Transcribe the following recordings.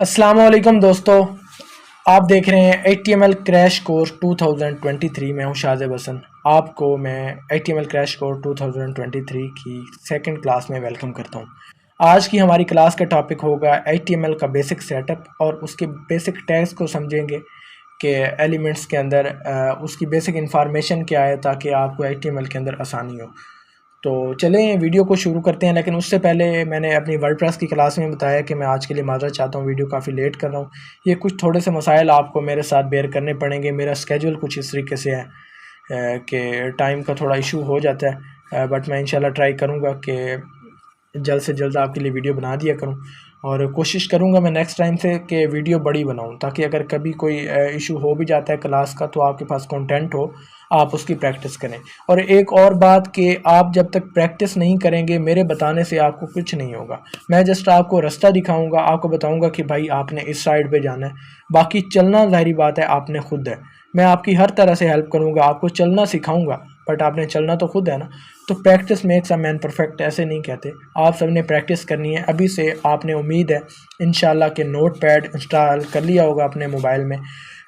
अस्सलाम वालेकुम दोस्तों। आप देख रहे हैं HTML क्रैश कोर्स 2023 में हूं शाज़ेब हसन। आपको मैं HTML क्रैश कोर्स 2023 की सेकंड क्लास में वेलकम करता हूं। आज की हमारी क्लास का टॉपिक होगा HTML का बेसिक सेटअप और उसके बेसिक टैग्स को समझेंगे कि एलिमेंट्स के अंदर उसकी बेसिक इंफॉर्मेशन क्या है ताकि आपको HTML के अंदर आसानी हो। तो चलें वीडियो को शुरू करते हैं, लेकिन उससे पहले मैंने अपनी वर्डप्रेस की क्लास में बताया कि मैं आज के लिए माज़रत चाहता हूँ, वीडियो काफ़ी लेट कर रहा हूँ। ये कुछ थोड़े से मसाइल आपको मेरे साथ बेयर करने पड़ेंगे। मेरा स्केड्यूल कुछ इस तरीके से है कि टाइम का थोड़ा इशू हो जाता है, बट मैं इंशाल्लाह ट्राई करूँगा कि जल्द से जल्द आपके लिए वीडियो बना दिया करूँ और कोशिश करूँगा मैं नेक्स्ट टाइम से कि वीडियो बड़ी बनाऊँ, ताकि अगर कभी कोई इशू हो भी जाता है क्लास का तो आपके पास कंटेंट हो, आप उसकी प्रैक्टिस करें। और एक और बात कि आप जब तक प्रैक्टिस नहीं करेंगे मेरे बताने से आपको कुछ नहीं होगा। मैं जस्ट आपको रास्ता दिखाऊंगा, आपको बताऊंगा कि भाई आपने इस साइड पे जाना है, बाकी चलना ज़ाहिरी बात है आपने खुद है। मैं आपकी हर तरह से हेल्प करूंगा, आपको चलना सिखाऊंगा, बट आपने चलना तो खुद है ना। तो practice makes a man perfect ऐसे नहीं कहते। आप सब ने प्रैक्टिस करनी है अभी से। आपने उम्मीद है इंशाल्लाह कि नोट पैड इंस्टॉल कर लिया होगा अपने मोबाइल में।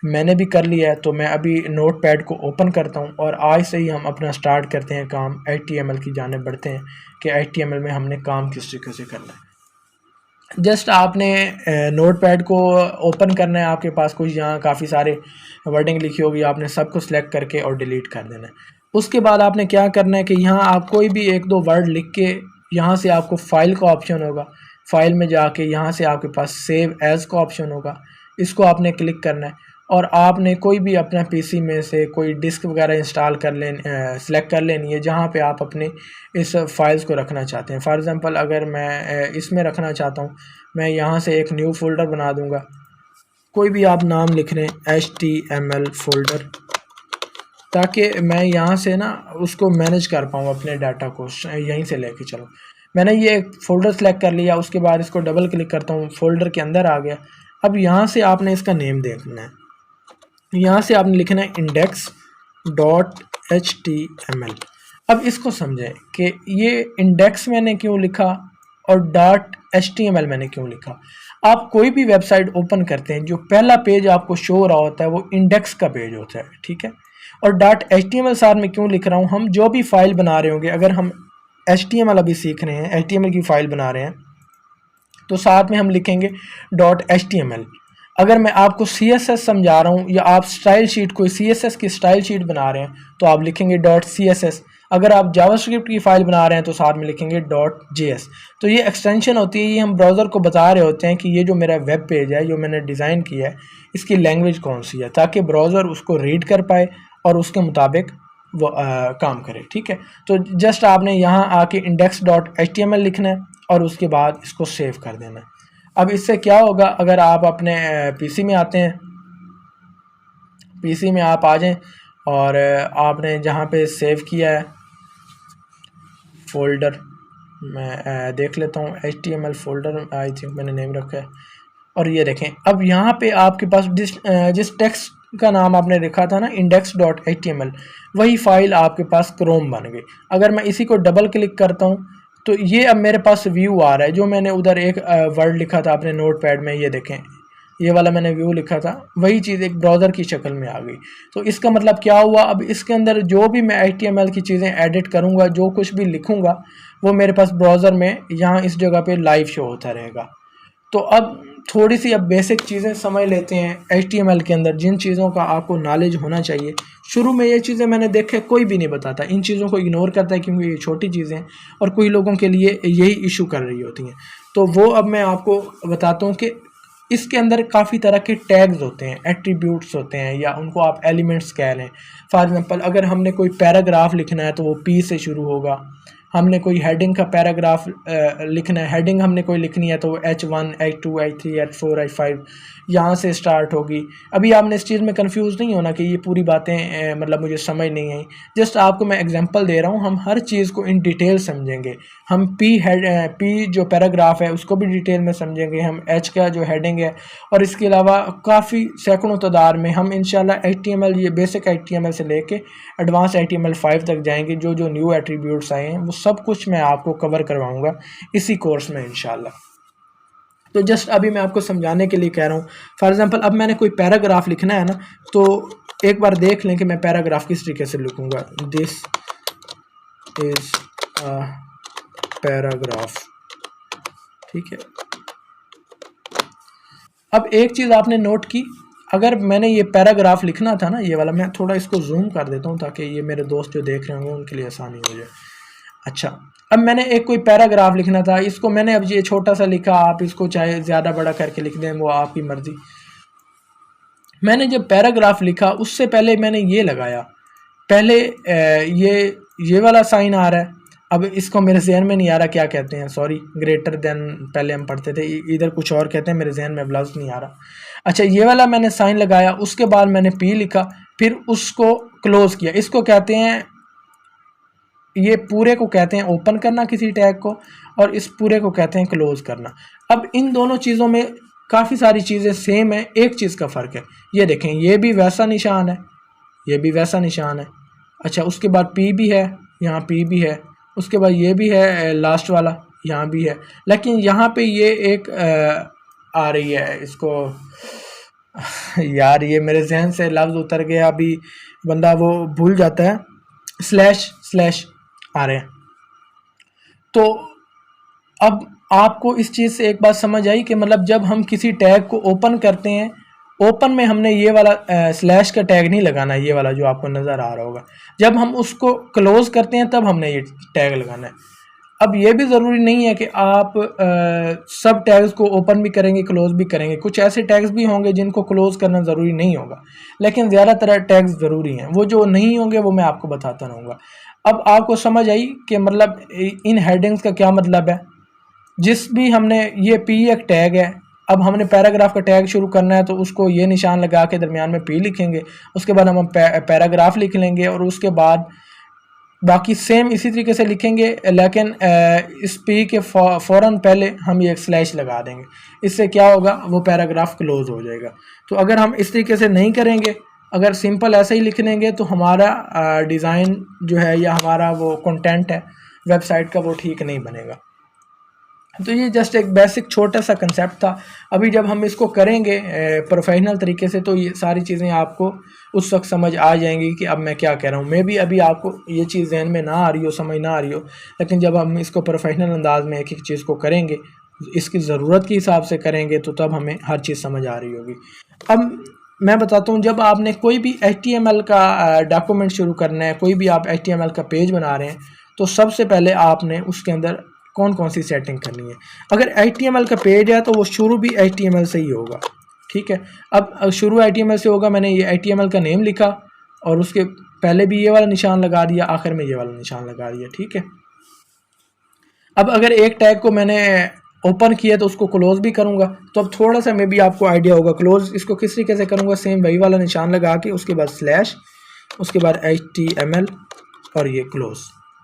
मैंने भी कर लिया है, तो मैं अभी नोट पैड को ओपन करता हूँ और आज से ही हम अपना स्टार्ट करते हैं काम, HTML की जाने बढ़ते हैं कि HTML में हमने काम किस तरीके से करना है। जस्ट आपने नोट पैड को ओपन करना है, आपके पास कुछ यहाँ काफ़ी सारे वर्डिंग लिखी होगी, आपने सबको सिलेक्ट करके और डिलीट कर देना है। उसके बाद आपने क्या करना है कि यहाँ आप कोई भी एक दो वर्ड लिख के यहाँ से आपको फाइल का ऑप्शन होगा, फाइल में जाके यहाँ से आपके पास सेव एज़ का ऑप्शन होगा, इसको आपने क्लिक करना है और आपने कोई भी अपना पीसी में से कोई डिस्क वगैरह इंस्टॉल कर लें, सेलेक्ट कर लेनी है जहाँ पे आप अपने इस फाइल्स को रखना चाहते हैं। फॉर एग्ज़ाम्पल अगर मैं इसमें रखना चाहता हूँ, मैं यहाँ से एक न्यू फोल्डर बना दूँगा, कोई भी आप नाम लिख रहे हैं HTML फोल्डर, ताकि मैं यहाँ से ना उसको मैनेज कर पाऊँ अपने डाटा को यहीं से लेके चलो। मैंने ये एक फ़ोल्डर सेलेक्ट कर लिया, उसके बाद इसको डबल क्लिक करता हूँ, फ़ोल्डर के अंदर आ गया। अब यहाँ से आपने इसका नेम देखना है, यहाँ से आपने लिखना है index.html। अब इसको समझें कि ये इंडेक्स मैंने क्यों लिखा और .html मैंने क्यों लिखा। आप कोई भी वेबसाइट ओपन करते हैं, जो पहला पेज आपको शो हो रहा होता है वो इंडेक्स का पेज होता है, ठीक है। और .html साथ में क्यों लिख रहा हूँ, हम जो भी फाइल बना रहे होंगे, अगर हम HTML अभी सीख रहे हैं, HTML की फ़ाइल बना रहे हैं, तो साथ में हम लिखेंगे .html। अगर मैं आपको CSS समझा रहा हूँ या आप स्टाइल शीट कोई CSS की स्टाइल शीट बना रहे हैं तो आप लिखेंगे .css। अगर आप जावास्क्रिप्ट की फ़ाइल बना रहे हैं तो साथ में लिखेंगे .js। तो ये एक्सटेंशन होती है, ये हम ब्राउज़र को बता रहे होते हैं कि ये जो मेरा वेब पेज है, जो मैंने डिज़ाइन किया है, इसकी लैंग्वेज कौन सी है, ताकि ब्राउज़र उसको रीड कर पाए और उसके मुताबिक वो काम करे, ठीक है। तो जस्ट आपने यहाँ आके index.html लिखना है और उसके बाद इसको सेव कर देना है। अब इससे क्या होगा, अगर आप अपने पीसी में आते हैं, पीसी में आप आ जाएं और आपने जहाँ पे सेव किया है फ़ोल्डर, मैं देख लेता हूँ HTML फ़ोल्डर, आई थिंक मैंने नेम रखा है। और ये देखें, अब यहाँ पे आपके पास जिस टेक्स्ट का नाम आपने लिखा था ना index.html, वही फाइल आपके पास क्रोम बन गई। अगर मैं इसी को डबल क्लिक करता हूँ तो ये अब मेरे पास व्यू आ रहा है, जो मैंने उधर एक वर्ड लिखा था अपने नोट पैड में, ये देखें ये वाला मैंने व्यू लिखा था, वही चीज़ एक ब्राउज़र की शक्ल में आ गई। तो इसका मतलब क्या हुआ, अब इसके अंदर जो भी मैं HTML की चीज़ें एडिट करूँगा, जो कुछ भी लिखूँगा, वो मेरे पास ब्राउज़र में यहाँ इस जगह पे लाइव शो होता रहेगा। तो अब थोड़ी सी अब बेसिक चीज़ें समझ लेते हैं HTML के अंदर, जिन चीज़ों का आपको नॉलेज होना चाहिए। शुरू में ये चीज़ें मैंने देखे कोई भी नहीं बताता, इन चीज़ों को इग्नोर करता है क्योंकि ये छोटी चीज़ें हैं और कोई लोगों के लिए यही इशू कर रही होती हैं। तो वो अब मैं आपको बताता हूँ कि इसके अंदर काफ़ी तरह के टैग्स होते हैं, एट्रीब्यूट्स होते हैं, या उनको आप एलिमेंट्स कह लें। फॉर एग्जांपल अगर हमने कोई पैराग्राफ लिखना है तो वो P से शुरू होगा। हमने कोई हेडिंग का पैराग्राफ लिखना है, हेडिंग हमने कोई लिखनी है तो H1 H2 H3 H4 H5 यहाँ से स्टार्ट होगी। अभी आपने इस चीज़ में कंफ्यूज नहीं होना कि ये पूरी बातें मतलब मुझे समझ नहीं आई। जस्ट आपको मैं एग्जांपल दे रहा हूँ, हम हर चीज़ को इन डिटेल समझेंगे। हम P जो पैराग्राफ है उसको भी डिटेल में समझेंगे, हम H का जो हेडिंग है, और इसके अलावा काफ़ी सैकड़ों तादाद में हम इंशाल्लाह HTML, ये बेसिक HTML से लेके एडवांस HTML 5 तक जाएंगे। जो जो न्यू एट्रीब्यूट्स आए हैं वो सब कुछ मैं आपको कवर करवाऊँगा इसी कोर्स में इंशाल्लाह। तो जस्ट अभी मैं आपको समझाने के लिए कह रहा हूँ। फॉर एग्जांपल अब मैंने कोई पैराग्राफ लिखना है ना, तो एक बार देख लें कि मैं पैराग्राफ किस तरीके से लिखूँगा। दिस इज़ अ पैराग्राफ, ठीक है। अब एक चीज़ आपने नोट की, अगर मैंने ये पैराग्राफ लिखना था ना, ये वाला, मैं थोड़ा इसको जूम कर देता हूँ ताकि ये मेरे दोस्त जो देख रहे होंगे उनके लिए आसानी हो जाए। अच्छा, अब मैंने एक कोई पैराग्राफ लिखना था, इसको मैंने अब ये छोटा सा लिखा, आप इसको चाहे ज़्यादा बड़ा करके लिख दें, वो आपकी मर्ज़ी। मैंने जब पैराग्राफ लिखा उससे पहले मैंने ये लगाया, पहले ये वाला साइन आ रहा है। अब इसको मेरे जहन में नहीं आ रहा क्या कहते हैं, सॉरी, ग्रेटर देन पहले हम पढ़ते थे, इधर कुछ और कहते हैं, मेरे जहन में अब लफ्ज़ नहीं आ रहा। अच्छा, ये वाला मैंने साइन लगाया, उसके बाद मैंने पी लिखा, फिर उसको क्लोज़ किया। इसको कहते हैं, ये पूरे को कहते हैं ओपन करना किसी टैग को, और इस पूरे को कहते हैं क्लोज़ करना। अब इन दोनों चीज़ों में काफ़ी सारी चीज़ें सेम है, एक चीज़ का फ़र्क है। ये देखें, ये भी वैसा निशान है, ये भी वैसा निशान है। अच्छा, उसके बाद पी भी है, यहाँ पी भी है, उसके बाद ये भी है लास्ट वाला, यहाँ भी है, लेकिन यहाँ पे ये एक आ रही है, इसको यार ये मेरे जहन से लफ्ज़ उतर गया, अभी बंदा वो भूल जाता है, स्लैश स्लैश आ रहे हैं। तो अब आपको इस चीज़ से एक बात समझ आई कि मतलब जब हम किसी टैग को ओपन करते हैं, ओपन में हमने ये वाला स्लैश का टैग नहीं लगाना, ये वाला जो आपको नज़र आ रहा होगा। जब हम उसको क्लोज़ करते हैं तब हमने ये टैग लगाना है। अब ये भी ज़रूरी नहीं है कि आप सब टैग्स को ओपन भी करेंगे, क्लोज़ भी करेंगे। कुछ ऐसे टैग्स भी होंगे जिनको क्लोज़ करना ज़रूरी नहीं होगा, लेकिन ज़्यादातर टैग्स ज़रूरी हैं। वो जो नहीं होंगे वो मैं आपको बताता रहूँगा। अब आपको समझ आई कि मतलब इन हेडिंग्स का क्या मतलब है। जिस भी हमने, ये पी एक टैग है, अब हमने पैराग्राफ का टैग शुरू करना है तो उसको ये निशान लगा के दरमियान में पी लिखेंगे, उसके बाद हम पैराग्राफ लिख लेंगे, और उसके बाद बाकी सेम इसी तरीके से लिखेंगे, लेकिन इस पी के फ़ौरन पहले हम ये एक स्लैश लगा देंगे। इससे क्या होगा, वो पैराग्राफ क्लोज हो जाएगा। तो अगर हम इस तरीके से नहीं करेंगे, अगर सिंपल ऐसे ही लिख लेंगे, तो हमारा डिज़ाइन जो है या हमारा वो कंटेंट है वेबसाइट का, वो ठीक नहीं बनेगा। तो ये जस्ट एक बेसिक छोटा सा कंसेप्ट था। अभी जब हम इसको करेंगे प्रोफेशनल तरीके से, तो ये सारी चीज़ें आपको उस वक्त समझ आ जाएंगी कि अब मैं क्या कह रहा हूँ। मे भी अभी आपको ये चीज़ जहन में ना आ रही हो, समझ ना आ रही हो, लेकिन जब हम इसको प्रोफेशनल अंदाज में एक एक चीज़ को करेंगे, इसकी ज़रूरत के हिसाब से करेंगे, तो तब हमें हर चीज़ समझ आ रही होगी। अब मैं बताता हूँ, जब आपने कोई भी HTML का डॉक्यूमेंट शुरू करना है, कोई भी आप HTML का पेज बना रहे हैं, तो सबसे पहले आपने उसके अंदर कौन कौन सी सेटिंग करनी है। अगर HTML का पेज है तो वो शुरू भी HTML से ही होगा, ठीक है। अब शुरू HTML से होगा, मैंने ये HTML का नेम लिखा, और उसके पहले भी ये वाला निशान लगा दिया, आखिर में ये वाला निशान लगा दिया, ठीक है। अब अगर एक टैग को मैंने ओपन किया तो उसको क्लोज भी करूँगा, तो अब थोड़ा सा मे भी आपको आइडिया होगा। क्लोज इसको किस तरीके से करूँगा, सेम वही वाला निशान लगा के, उसके बाद स्लैश, उसके बाद HTML, और ये क्लोज,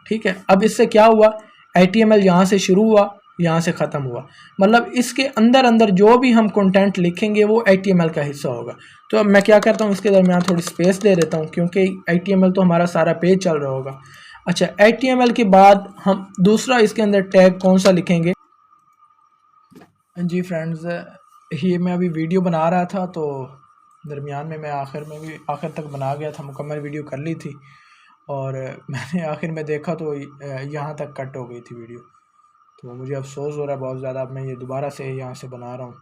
ठीक है। अब इससे क्या हुआ, HTML यहाँ से शुरू हुआ, यहाँ से ख़त्म हुआ, मतलब इसके अंदर अंदर जो भी हम कंटेंट लिखेंगे वो HTML का हिस्सा होगा। तो अब मैं क्या करता हूँ, इसके दरमियान थोड़ी स्पेस दे देता हूँ, क्योंकि HTML तो हमारा सारा पेज चल रहा होगा। अच्छा, HTML के बाद हम दूसरा इसके अंदर टैग कौन सा लिखेंगे। जी फ्रेंड्स, ये मैं अभी वीडियो बना रहा था, तो दरमियान में मैं आखिर तक बना गया था, मुकम्मल वीडियो कर ली थी, और मैंने आखिर में देखा तो यहाँ तक कट हो गई थी वीडियो। तो मुझे अफसोस हो रहा है बहुत ज़्यादा। अब मैं ये दोबारा से यहाँ से बना रहा हूँ।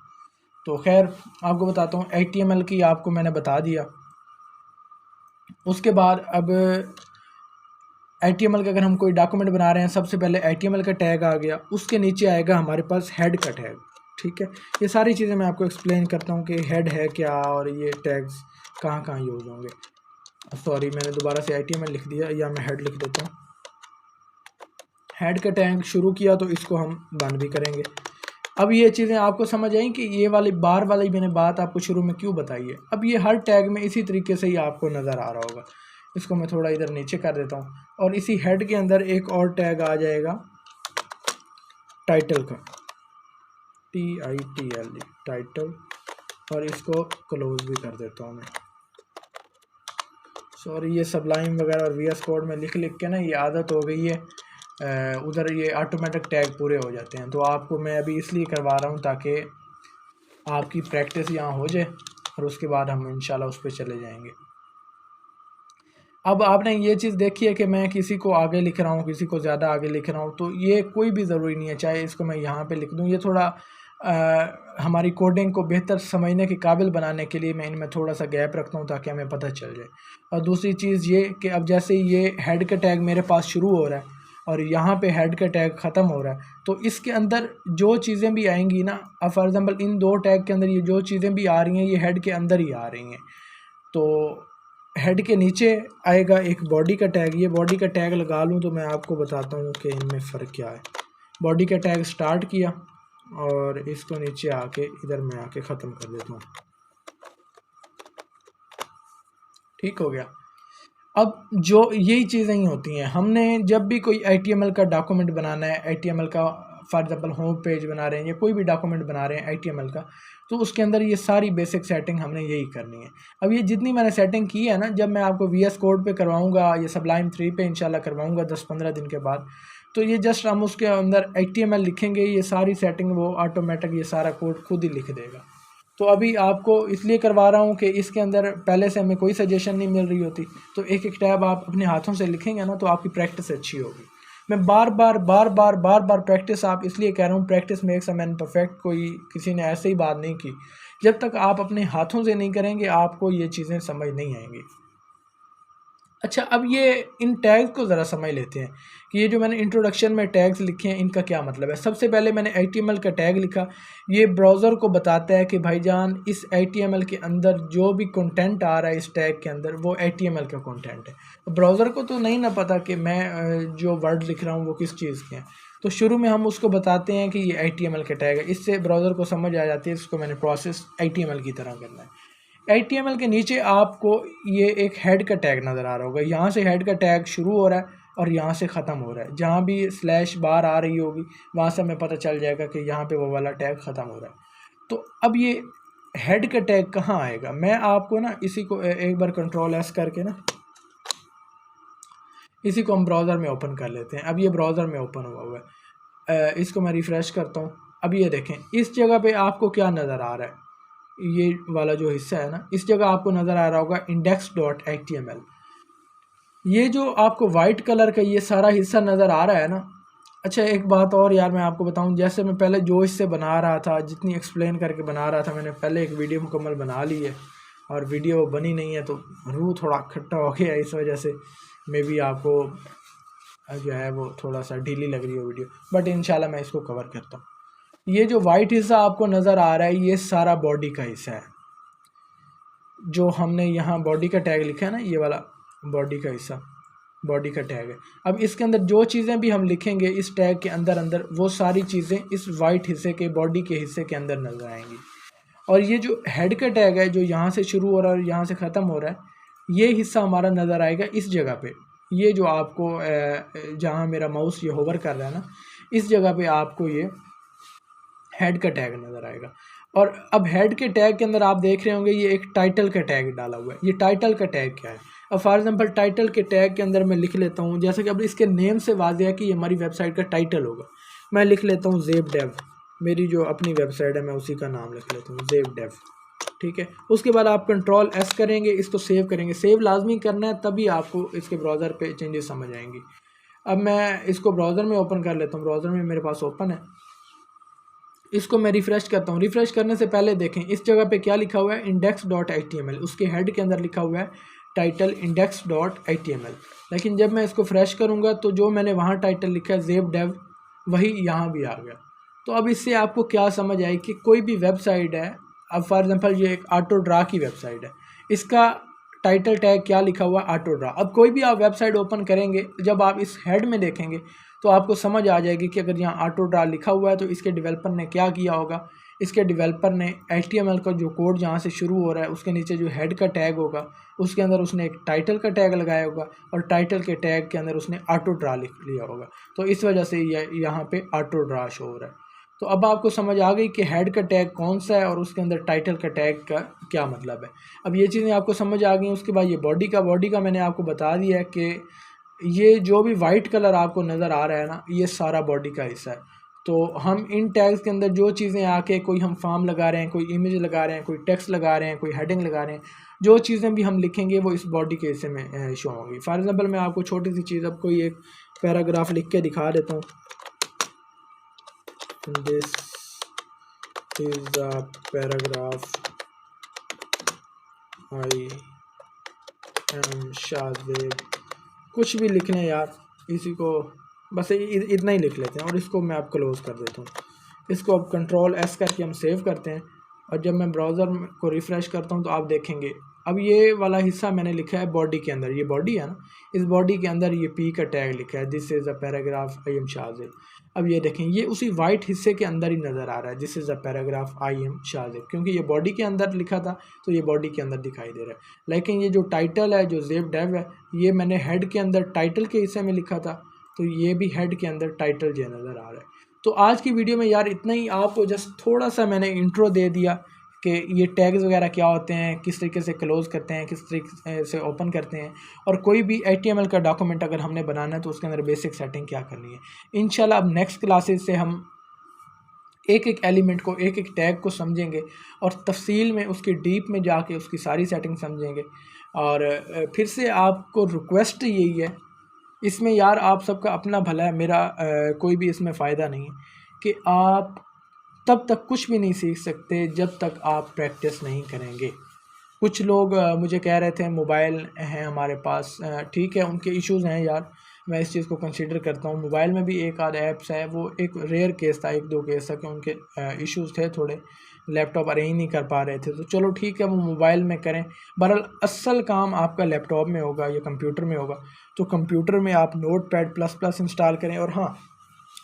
तो खैर आपको बताता हूँ, HTML की आपको मैंने बता दिया। उसके बाद अब HTML का अगर हम कोई डॉक्यूमेंट बना रहे हैं, सबसे पहले HTML का टैग आ गया, उसके नीचे आएगा हमारे पास हेड का टैग, ठीक है। ये सारी चीज़ें मैं आपको एक्सप्लेन करता हूँ कि हेड है क्या, और ये टैग्स कहाँ कहाँ यूज़ होंगे। सॉरी, मैंने दोबारा से HTML लिख दिया, या मैं हेड लिख देता हूँ। हेड का टैग शुरू किया तो इसको हम बंद भी करेंगे। अब ये चीज़ें आपको समझ आई कि ये वाली बार वाली मैंने बात आपको शुरू में क्यों बताई है। अब ये हर टैग में इसी तरीके से ही आपको नज़र आ रहा होगा। इसको मैं थोड़ा इधर नीचे कर देता हूँ, और इसी हेड के अंदर एक और टैग आ जाएगा टाइटल का, TITLE, टाइटल, और इसको क्लोज भी कर देता हूँ मैं। सॉरी, ये सबलाइन वगैरह और VS कोड में लिख लिख के ना ये आदत हो गई है, उधर ये ऑटोमेटिक टैग पूरे हो जाते हैं। तो आपको मैं अभी इसलिए करवा रहा हूँ ताकि आपकी प्रैक्टिस यहाँ हो जाए और उसके बाद हम इंशाल्लाह उस पर चले जाएंगे। अब आपने ये चीज़ देखी है कि मैं किसी को आगे लिख रहा हूँ, किसी को ज़्यादा आगे लिख रहा हूँ, तो ये कोई भी ज़रूरी नहीं है, चाहे इसको मैं यहाँ पे लिख दूँ। ये थोड़ा हमारी कोडिंग को बेहतर समझने के काबिल बनाने के लिए मैं इनमें थोड़ा सा गैप रखता हूँ ताकि हमें पता चल जाए। और दूसरी चीज़ ये कि अब जैसे ये हेड का टैग मेरे पास शुरू हो रहा है और यहाँ पे हेड का टैग ख़त्म हो रहा है, तो इसके अंदर जो चीज़ें भी आएंगी ना, अब फॉर एग्ज़ाम्पल इन दो टैग के अंदर ये जो चीज़ें भी आ रही हैं ये हेड के अंदर ही आ रही हैं। तो हेड के नीचे आएगा एक बॉडी का टैग, ये बॉडी का टैग लगा लूँ तो मैं आपको बताता हूँ कि इनमें फ़र्क क्या है। बॉडी का टैग स्टार्ट किया और इसको नीचे आके इधर मैं आके ख़त्म कर देता हूँ, ठीक हो गया। अब जो यही चीज़ें ही होती हैं, हमने जब भी कोई HTML का डॉक्यूमेंट बनाना है, HTML का फॉर एग्जांपल होम पेज बना रहे हैं या कोई भी डॉक्यूमेंट बना रहे हैं HTML का, तो उसके अंदर ये सारी बेसिक सेटिंग हमने यही करनी है। अब ये जितनी मैंने सेटिंग की है ना, जब मैं आपको VS कोड पे करवाऊँगा या सबलाइम 3 पे इंशाल्लाह करवाऊँगा 10-15 दिन के बाद, तो ये जस्ट हम उसके अंदर HTML लिखेंगे, ये सारी सेटिंग वो ऑटोमेटिक ये सारा कोड खुद ही लिख देगा। तो अभी आपको इसलिए करवा रहा हूँ कि इसके अंदर पहले से हमें कोई सजेशन नहीं मिल रही होती, तो एक एक टैब आप अपने हाथों से लिखेंगे ना तो आपकी प्रैक्टिस अच्छी होगी। मैं बार बार प्रैक्टिस आप इसलिए कह रहा हूँ, practice makes a man perfect, कोई किसी ने ऐसे ही बात नहीं की। जब तक आप अपने हाथों से नहीं करेंगे आपको ये चीज़ें समझ नहीं आएंगी। अच्छा, अब ये इन टैग्स को ज़रा समझ लेते हैं कि ये जो मैंने इंट्रोडक्शन में टैग्स लिखे हैं इनका क्या मतलब है। सबसे पहले मैंने HTML का टैग लिखा, ये ब्राउज़र को बताता है कि भाईजान इस HTML के अंदर जो भी कंटेंट आ रहा है इस टैग के अंदर वो HTML का कंटेंट है। तो ब्राउज़र को तो नहीं ना पता कि मैं जो वर्ड लिख रहा हूँ वो किस चीज़ के हैं, तो शुरू में हम उसको बताते हैं कि ये HTML का टैग है, इससे ब्राउज़र को समझ आ जाती है इसको मैंने प्रोसेस HTML की तरह करना है। HTML के नीचे आपको ये एक हेड का टैग नज़र आ रहा होगा, यहाँ से हेड का टैग शुरू हो रहा है और यहाँ से ख़त्म हो रहा है। जहाँ भी स्लैश बार आ रही होगी वहाँ से हमें पता चल जाएगा कि यहाँ पे वो वाला टैग ख़त्म हो रहा है। तो अब ये हेड का टैग कहाँ आएगा, मैं आपको ना इसी को एक बार Ctrl+S करके ना इसी को हम ब्राउज़र में ओपन कर लेते हैं। अब ये ब्राउज़र में ओपन हुआ है, इसको मैं रिफ़्रेश करता हूँ। अब ये देखें इस जगह पे आपको क्या नज़र आ रहा है, ये वाला जो हिस्सा है ना, इस जगह आपको नज़र आ रहा होगा index.html। ये जो आपको वाइट कलर का ये सारा हिस्सा नज़र आ रहा है ना। अच्छा, एक बात और यार मैं आपको बताऊं, जैसे मैं पहले जो इससे बना रहा था, जितनी एक्सप्लेन करके बना रहा था, मैंने पहले एक वीडियो मुकम्मल बना ली है और वीडियो बनी नहीं है, तो रूह थोड़ा खट्टा हो गया, इस वजह से मे बी आपको जो है वो थोड़ा सा ढीली लग रही है वीडियो, बट इंशाल्लाह मैं इसको कवर करता हूँ। ये जो वाइट हिस्सा आपको नज़र आ रहा है ये सारा बॉडी का हिस्सा है, जो हमने यहाँ बॉडी का टैग लिखा है ना, ये वाला बॉडी का हिस्सा बॉडी का टैग है। अब इसके अंदर जो चीज़ें भी हम लिखेंगे इस टैग के अंदर अंदर वो सारी चीज़ें इस वाइट हिस्से के बॉडी के हिस्से के अंदर नजर आएंगी। और ये जो हेड का टैग है जो यहाँ से शुरू हो रहा है और यहाँ से ख़त्म हो रहा है, ये हिस्सा हमारा नज़र आएगा इस जगह पे। ये जो आपको जहाँ मेरा माउस ये होवर कर रहा है ना, इस जगह पे आपको ये हेड का टैग नज़र आएगा। और अब हेड के टैग के अंदर आप देख रहे होंगे ये एक टाइटल का टैग डाला हुआ है। ये टाइटल का टैग क्या है, अब फॉर एग्जांपल टाइटल के टैग के अंदर मैं लिख लेता हूँ, जैसे कि अब इसके नेम से वाज़ेह है कि ये हमारी वेबसाइट का टाइटल होगा। मैं लिख लेता हूँ ZebDev, मेरी जो अपनी वेबसाइट है मैं उसी का नाम लिख लेता हूँ ZebDev, ठीक है। उसके बाद आप Ctrl+S करेंगे, इसको सेव करेंगे, सेव लाजमी करना है तभी आपको इसके ब्राउज़र पे चेंजेस समझ आएंगी। अब मैं इसको ब्राउज़र में ओपन कर लेता हूँ, ब्राउज़र में मेरे पास ओपन है, इसको मैं रिफ़्रेश करता हूँ। रिफ़्रेश करने से पहले देखें इस जगह पे क्या लिखा हुआ है, index.html, उसके हेड के अंदर लिखा हुआ है टाइटल index.html। लेकिन जब मैं इसको फ्रेश करूँगा तो जो मैंने वहाँ टाइटल लिखा है ZebDev वही यहाँ भी आ गया। तो अब इससे आपको क्या समझ आई कि कोई भी वेबसाइट है, अब फॉर एग्जांपल ये एक ऑटो ड्रा की वेबसाइट है, इसका टाइटल टैग क्या लिखा हुआ है, ऑटो ड्रा। अब कोई भी आप वेबसाइट ओपन करेंगे, जब आप इस हेड में देखेंगे तो आपको समझ आ जाएगी कि अगर यहाँ ऑटो ड्रा लिखा हुआ है तो इसके डेवलपर ने क्या किया होगा। इसके डेवलपर ने HTML का जो कोड जहाँ से शुरू हो रहा है उसके नीचे जो हेड का टैग होगा उसके अंदर उसने एक टाइटल का टैग लगाया होगा और टाइटल के टैग के अंदर उसने ऑटो ड्रा लिख लिया होगा। तो इस वजह से यहाँ पे ऑटो ड्रा शो हो रहा है। तो अब आपको समझ आ गई कि हेड का टैग कौन सा है और उसके अंदर टाइटल का टैग का क्या मतलब है। अब ये चीज़ें आपको समझ आ गई। उसके बाद ये बॉडी का मैंने आपको बता दिया है कि ये जो भी वाइट कलर आपको नज़र आ रहा है ना, ये सारा बॉडी का हिस्सा है। तो हम इन टैग्स के अंदर जो चीज़ें आके, कोई हम फॉर्म लगा रहे हैं, कोई इमेज लगा रहे हैं, कोई टेक्स्ट लगा रहे हैं, कोई हेडिंग लगा रहे हैं, जो चीज़ें भी हम लिखेंगे वो इस बॉडी के हिस्से में शो होंगी। फॉर एग्जांपल मैं आपको छोटी सी चीज़, अब कोई एक पैराग्राफ लिख के दिखा देता हूँ। This is a paragraph, I am Shahzeb, कुछ भी लिख लें यार, इसी को बस इतना ही लिख लेते हैं और इसको मैं अब क्लोज कर देता हूँ। इसको अब कंट्रोल एस करके हम सेव करते हैं और जब मैं ब्राउज़र को रिफ़्रेश करता हूँ तो आप देखेंगे अब ये वाला हिस्सा मैंने लिखा है बॉडी के अंदर। ये बॉडी है ना, इस बॉडी के अंदर ये पी का टैग लिखा है, this is a paragraph I am Shahzeb. अब ये देखें, ये उसी वाइट हिस्से के अंदर ही नज़र आ रहा है, this is a paragraph I am Shahzeb, क्योंकि ये बॉडी के अंदर लिखा था तो ये बॉडी के अंदर दिखाई दे रहा है। लेकिन ये जो टाइटल है, जो ज़ेब डेव है, ये मैंने हेड के अंदर टाइटल के हिस्से में लिखा था, तो ये भी हेड के अंदर टाइटल जो नज़र आ रहा है। तो आज की वीडियो में यार इतना ही, आपको जस्ट थोड़ा सा मैंने इंट्रो दे दिया कि ये टैग्स वगैरह क्या होते हैं, किस तरीके से क्लोज़ करते हैं, किस तरीके से ओपन करते हैं, और कोई भी HTML का डॉक्यूमेंट अगर हमने बनाना है तो उसके अंदर बेसिक सेटिंग क्या करनी है। इंशाल्लाह अब नेक्स्ट क्लासेस से हम एक एक एलिमेंट को, एक एक टैग को समझेंगे और तफसील में उसकी डीप में जाके उसकी सारी सेटिंग समझेंगे। और फिर से आपको रिक्वेस्ट यही है, इसमें यार आप सबका अपना भला है, मेरा कोई भी इसमें फ़ायदा नहीं है, कि आप तब तक कुछ भी नहीं सीख सकते जब तक आप प्रैक्टिस नहीं करेंगे। कुछ लोग मुझे कह रहे थे मोबाइल हैं हमारे पास, ठीक है, उनके इश्यूज़ हैं यार, मैं इस चीज़ को कंसीडर करता हूँ। मोबाइल में भी एक आध ऐप्स है, वो एक रेयर केस था, एक दो केस था कि उनके इश्यूज़ थे, थोड़े लैपटॉप अरेंज नहीं कर पा रहे थे, तो चलो ठीक है वो मोबाइल में करें। बहरहाल असल काम आपका लैपटॉप में होगा या कंप्यूटर में होगा, तो कंप्यूटर में आप Notepad++ इंस्टॉल करें। और हाँ,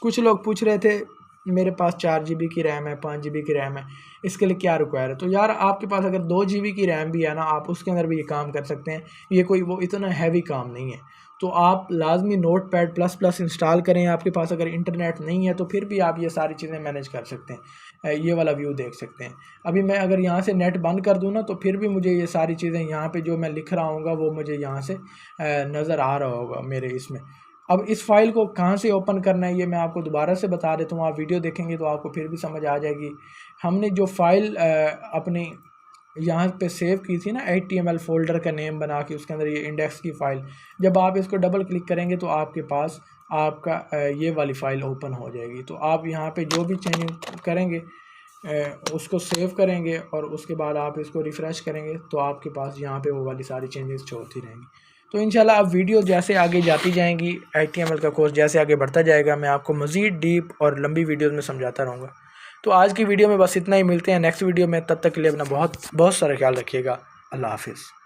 कुछ लोग पूछ रहे थे मेरे पास 4 GB की रैम है, 5 GB की रैम है, इसके लिए क्या रिक्वायर है। तो यार आपके पास अगर 2 GB की रैम भी है ना, आप उसके अंदर भी ये काम कर सकते हैं, ये कोई वो इतना हैवी काम नहीं है। तो आप लाजमी Notepad++ इंस्टॉल करें। आपके पास अगर इंटरनेट नहीं है तो फिर भी आप ये सारी चीज़ें मैनेज कर सकते हैं, ये वाला व्यू देख सकते हैं। अभी मैं अगर यहाँ से नेट बंद कर दूँ ना, तो फिर भी मुझे ये सारी चीज़ें यहाँ पे जो मैं लिख रहा हूँगा वो मुझे यहाँ से नज़र आ रहा होगा मेरे इसमें। अब इस फाइल को कहाँ से ओपन करना है ये मैं आपको दोबारा से बता देता हूँ, आप वीडियो देखेंगे तो आपको फिर भी समझ आ जाएगी। हमने जो फाइल अपनी यहाँ पे सेव की थी ना, HTML फोल्डर का नेम बना के, उसके अंदर ये इंडेक्स की फ़ाइल, जब आप इसको डबल क्लिक करेंगे तो आपके पास आपका ये वाली फ़ाइल ओपन हो जाएगी। तो आप यहाँ पे जो भी चेंज करेंगे उसको सेव करेंगे और उसके बाद आप इसको रिफ़्रेश करेंगे तो आपके पास यहाँ पे वो वाली सारी चेंजेस होती रहेंगी। तो इंशाल्लाह अब वीडियो जैसे आगे जाती जाएंगी, HTML का कोर्स जैसे आगे बढ़ता जाएगा, मैं आपको मज़ीद डीप और लंबी वीडियोज़ में समझाता रहूँगा। तो आज की वीडियो में बस इतना ही, मिलते हैं नेक्स्ट वीडियो में, तब तक के लिए अपना बहुत बहुत सारा ख्याल रखिएगा। अल्लाह हाफिज़।